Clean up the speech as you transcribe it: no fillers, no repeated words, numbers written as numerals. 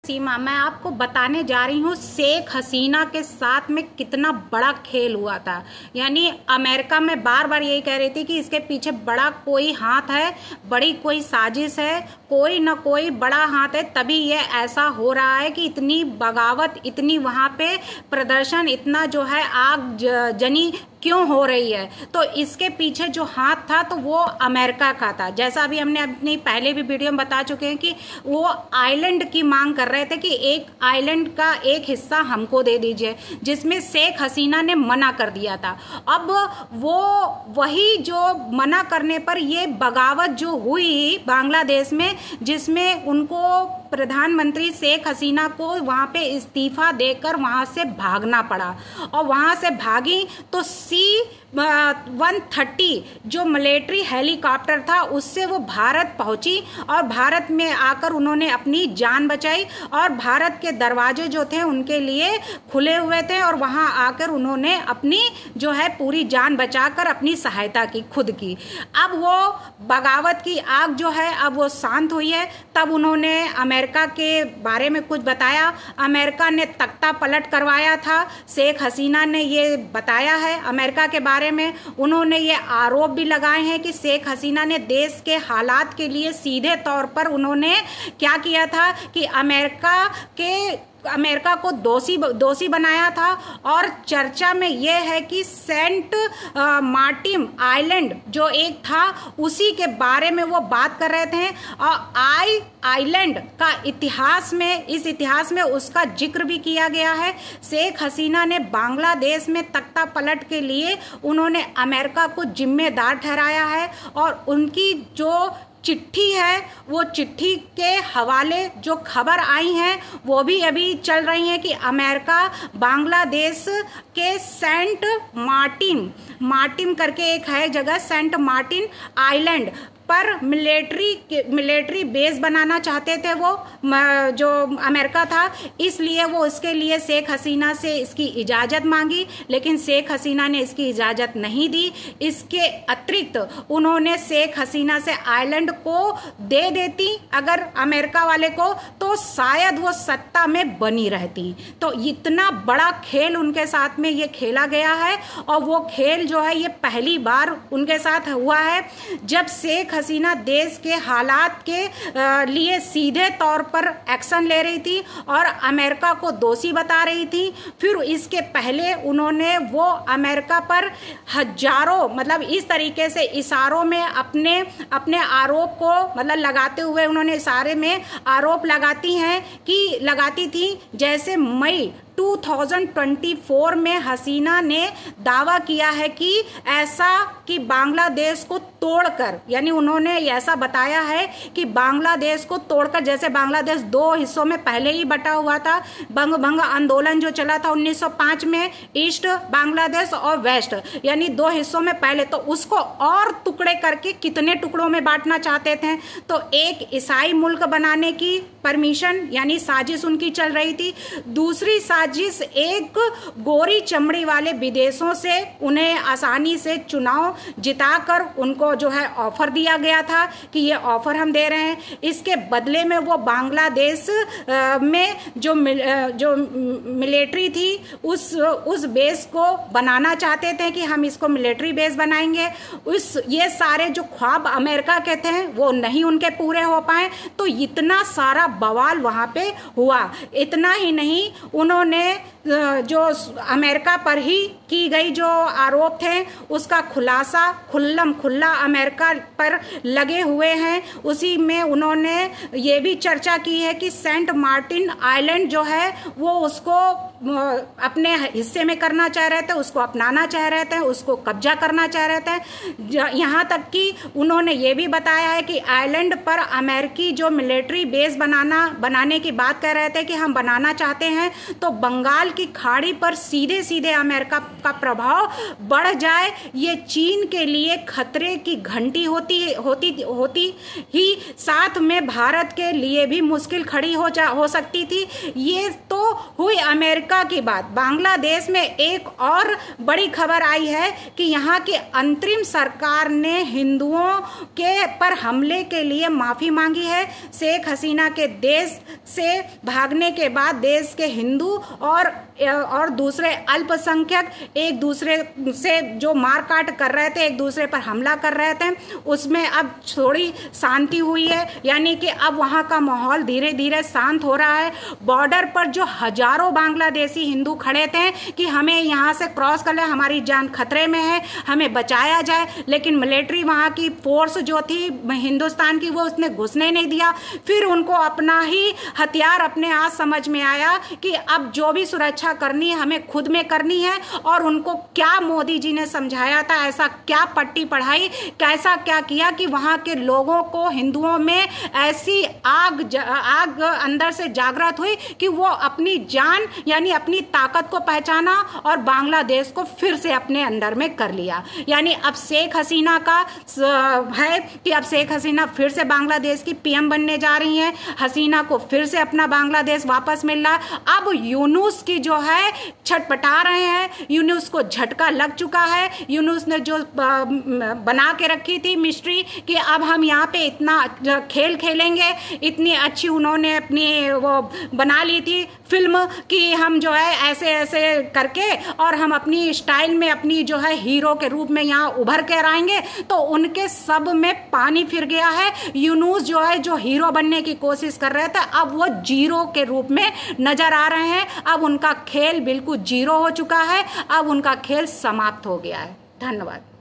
सीमा, मैं आपको बताने जा रही हूँ शेख हसीना के साथ में कितना बड़ा खेल हुआ था। यानी अमेरिका में बार बार यही कह रही थी कि इसके पीछे बड़ा कोई हाथ है, बड़ी कोई साजिश है, कोई न कोई बड़ा हाथ है, तभी ये ऐसा हो रहा है कि इतनी बगावत, इतनी वहाँ पे प्रदर्शन, इतना जो है आग जनी क्यों हो रही है। तो इसके पीछे जो हाथ था तो वो अमेरिका का था। जैसा अभी हमने अपनी पहले भी वीडियो में बता चुके हैं कि वो आइलैंड की मांग कर रहे थे कि एक आइलैंड का एक हिस्सा हमको दे दीजिए, जिसमें शेख हसीना ने मना कर दिया था। अब वो वही जो मना करने पर ये बगावत जो हुई बांग्लादेश में, जिसमें उनको प्रधानमंत्री शेख हसीना को वहाँ पे इस्तीफा देकर वहाँ से भागना पड़ा। और वहाँ से भागी तो C-130 जो मिलिट्री हेलीकॉप्टर था उससे वो भारत पहुंची और भारत में आकर उन्होंने अपनी जान बचाई। और भारत के दरवाजे जो थे उनके लिए खुले हुए थे और वहां आकर उन्होंने अपनी जो है पूरी जान बचाकर अपनी सहायता की, खुद की। अब वो बगावत की आग जो है अब वो शांत हुई है। तब उन्होंने अमेरिका के बारे में कुछ बताया। अमेरिका ने तख्ता पलट करवाया था, शेख हसीना ने ये बताया है अमेरिका के बारे में। उन्होंने ये आरोप भी लगाए हैं कि शेख हसीना ने देश के हालात के लिए सीधे तौर पर उन्होंने क्या किया था कि अमेरिका को दोषी बनाया था। और चर्चा में यह है कि सेंट मार्टिन आइलैंड जो एक था उसी के बारे में वो बात कर रहे थे। और आइलैंड का इस इतिहास में उसका जिक्र भी किया गया है। शेख हसीना ने बांग्लादेश में तख्ता पलट के लिए उन्होंने अमेरिका को जिम्मेदार ठहराया है। और उनकी जो चिट्ठी है वो चिट्ठी के हवाले जो खबर आई हैं वो भी अभी चल रही हैं कि अमेरिका बांग्लादेश के सेंट मार्टिन करके एक है जगह, सेंट मार्टिन आइलैंड पर मिलिट्री बेस बनाना चाहते थे वो जो अमेरिका था। इसलिए वो इसके लिए शेख हसीना से इसकी इजाज़त मांगी, लेकिन शेख हसीना ने इसकी इजाज़त नहीं दी। इसके अतिरिक्त उन्होंने शेख हसीना से आइलैंड को दे देती अगर अमेरिका वाले को, तो शायद वो सत्ता में बनी रहती। तो इतना बड़ा खेल उनके साथ में ये खेला गया है। और वो खेल जो है ये पहली बार उनके साथ हुआ है जब शेख हसीना देश के हालात के लिए सीधे तौर पर एक्शन ले रही थी और अमेरिका को दोषी बता रही थी। फिर इसके पहले उन्होंने वो अमेरिका पर हजारों, मतलब इस तरीके से इशारों में अपने आरोप को मतलब लगाते हुए उन्होंने इशारे में आरोप लगाती थी। जैसे मई 2024 में हसीना ने दावा किया है कि बांग्लादेश को तोड़कर, यानी उन्होंने ऐसा बताया है कि बांग्लादेश को तोड़कर, जैसे बांग्लादेश दो हिस्सों में पहले ही बटा हुआ था, बंग भंग आंदोलन जो चला था 1905 में, ईस्ट बांग्लादेश और वेस्ट, यानी दो हिस्सों में पहले, तो उसको और टुकड़े करके कितने टुकड़ों में बांटना चाहते थे। तो एक ईसाई मुल्क बनाने की परमिशन यानी साजिश उनकी चल रही थी। दूसरी साजिश एक गोरी चमड़ी वाले विदेशों से उन्हें आसानी से चुनाव जिताकर उनको जो है ऑफर दिया गया था कि ये ऑफर हम दे रहे हैं। इसके बदले में वो बांग्लादेश में जो मिलिट्री थी उस बेस को बनाना चाहते थे कि हम इसको मिलिट्री बेस बनाएंगे। ये सारे जो ख्वाब अमेरिका के थे वो नहीं उनके पूरे हो पाए। तो इतना सारा बवाल वहाँ पे हुआ। इतना ही नहीं, उन्होंने जो अमेरिका पर ही की गई जो आरोप थे उसका खुलासा खुल्ला अमेरिका पर लगे हुए हैं। उसी में उन्होंने ये भी चर्चा की है कि सेंट मार्टिन आइलैंड जो है वो उसको अपने हिस्से में करना चाह रहे थे, उसको अपनाना चाह रहे थे, उसको कब्जा करना चाह रहे थे। यहाँ तक कि उन्होंने ये भी बताया है कि आइलैंड पर अमेरिकी जो मिलिट्री बेस बनाने की बात कर रहे थे कि हम बनाना चाहते हैं तो बंगाल की खाड़ी पर सीधे अमेरिका का प्रभाव बढ़ जाए, ये चीन के लिए खतरे की घंटी होती ही साथ में भारत के लिए भी मुश्किल खड़ी हो सकती थी। ये तो हुई अमेरिका की बात। बांग्लादेश में एक और बड़ी खबर आई है कि यहाँ की अंतरिम सरकार ने हिंदुओं के पर हमले के लिए माफ़ी मांगी है। शेख हसीना के देश से भागने के बाद देश के हिंदू और दूसरे अल्पसंख्यक एक दूसरे से जो मारकाट कर रहे थे, एक दूसरे पर हमला कर रहे थे, उसमें अब थोड़ी शांति हुई है। यानी कि अब वहाँ का माहौल धीरे धीरे शांत हो रहा है। बॉर्डर पर जो हजारों बांग्लादेशी हिंदू खड़े थे कि हमें यहाँ से क्रॉस कर ले, हमारी जान खतरे में है, हमें बचाया जाए, लेकिन मिलिट्री वहाँ की फोर्स जो थी हिंदुस्तान की, वो उसने घुसने नहीं दिया। फिर उनको अपना ही हथियार अपने हाथ समझ में आया कि अब जो भी सुरक्षा करनी है हमें खुद में करनी है। और उनको क्या मोदी जी ने समझाया था, ऐसा क्या पट्टी पढ़ाई, कैसा क्या किया कि वहाँ के लोगों को, हिंदुओं में ऐसी आग अंदर से जागृत हुई कि वो अपनी जान यानी अपनी ताकत को पहचाना और बांग्लादेश को फिर से अपने अंदर में कर लिया। यानी अब शेख हसीना का है कि अब शेख हसीना फिर से बांग्लादेश की पीएम बनने जा रही हैं। हसीना को फिर से अपना बांग्लादेश वापस मिल रहा है। अब यूनुस की जो है छटपटा रहे हैं, यूनुस को झटका लग चुका है। यूनुस ने जो बना के रखी थी मिस्ट्री कि अब हम यहाँ पे इतना खेल खेलेंगे, इतनी अच्छी उन्होंने अपनी वो बना ली थी फिल्म कि हम जो है ऐसे ऐसे करके और हम अपनी स्टाइल में अपनी जो है हीरो के रूप में यहाँ उभर कर आएंगे, तो उनके सब में पानी फिर गया है। यूनुस जो है जो हीरो बनने की कोशिश कर रहे थे, अब वो जीरो के रूप में नजर आ रहे हैं। अब उनका खेल बिल्कुल जीरो हो चुका है, अब उनका खेल समाप्त हो गया है। धन्यवाद।